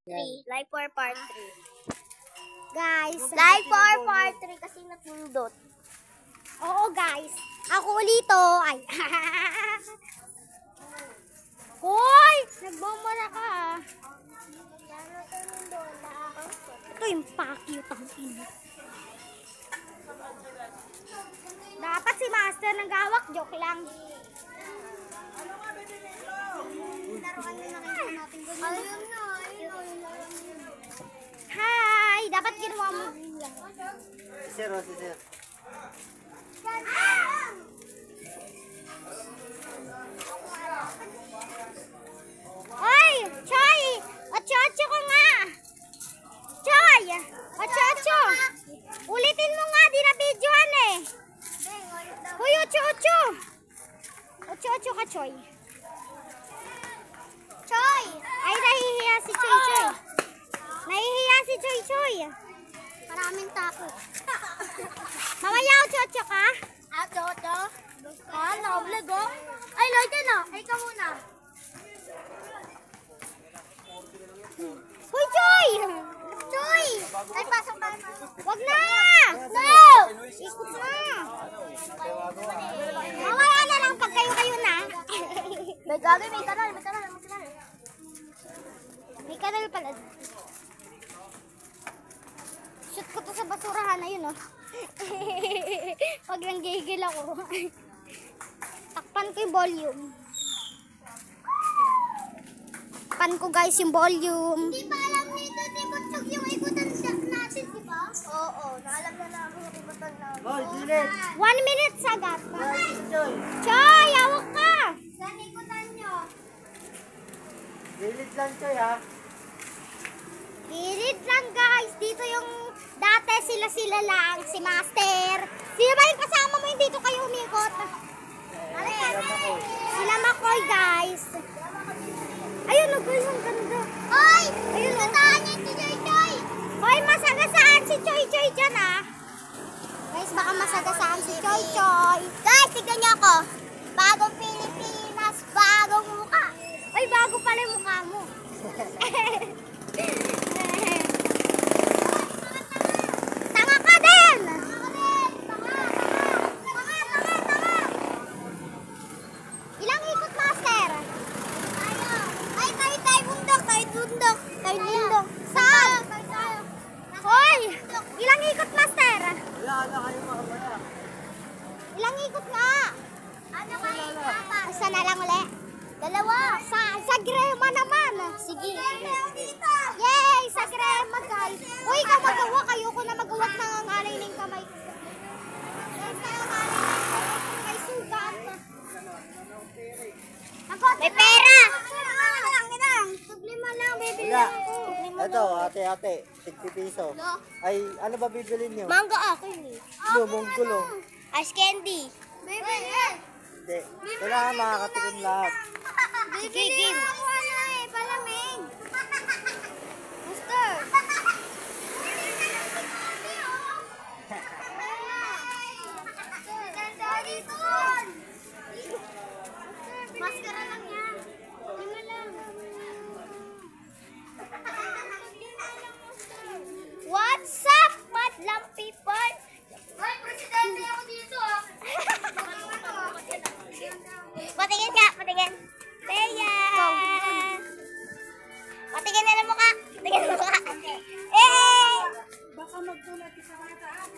Live for part 3. Guys, live for part 3 kasi napindot. Oo guys, ako ulito. Ay. Hoy, nagbomora ka. Ito yung pa-cute ang ina. Dapat si Master ng gawak, joke lang. Hi! Dapat ginawa mo lang. Sir, sir. Oy! Choy! Ocho-ocho ko nga! Choy! Ocho-ocho! Ulitin mo nga, di na videoan eh. Hoy, ocho-ocho! Ocho-ocho ka, Choy. Choy! Ay, nahihiya si Choy Choy. Nahihiya si Choy Choy. Maraming tako. Mamaya, ocho-ocho ka? Ocho-ocho? Nakablog oh. Ay, Lloyd na. Ay, ka muna. Hoy, Choy! Choy! Ay, pasok tayo. Wag na! No! Ikot na. Mamaya na lang pag kayo na. May gagawin, may kanal. May kanal pala. Shoot ko to sa basurahan na yun, oh. Pag lang gigil ako. Takpan ko yung volume. Takpan ko guys yung volume. Hindi pa alam nito, di butog yung ikutan natin, di ba? Oo, naalam na namin yung ikutan namin. Oh, Juliet! 1 minute sagat. Joy! Choy, hawak ka! Saan ikutan nyo? Juliet lang, Joy, ha? Gilid lang guys, dito yung dati sila lang, si Master. Sino ba yung kasama mo yung dito kayo umikot? Sila Makoy guys. Ayun, guys, ang ganda. Hoy! Ayun, nataan niya si Choy Choy. Hoy, masagasaan si Choy Choy dyan ah. Guys, baka masagasaan si Choy Choy. Guys, tignan niyo ako. Bagong Pilipinas, bagong mukha. Ay, bago pala yung mukha mo. Tanga ka din! Ilang ikot, Master? Ay, tayo bundok. Saan? Hoy! Ilang ikot, Master? Wala na kayo makamaya. Ilang ikot nga? Ano kayo, Papa? Isa na lang ulit. Dalawa. Sa grema naman. Sige. Yay! Sa grema, guys. Uy, ikaw magawa. Kayo ko na magawat na ang alay ng kamay. Guys, kayo ang alay ng kamay. May sugat. May pera! Sublima lang, bibili Wala. lang ako. Ito, ate, 60 piso. Ay, ano ba bibilin niyo? Mangga ako yun. Lumong gulong. Ice candy. Bibili! Hindi. Kailangan makakatikim lahat. Sige, ako ano eh, palamig. Master. Maskara lang yan. Lima lang. What's up, madlang people? Ay, presidente ako dito ah. Patingin ka, patingin. Teya! Patingin na ng mukha. Patingin na ng mukha. Eh! Baka magtulad sa mga taas.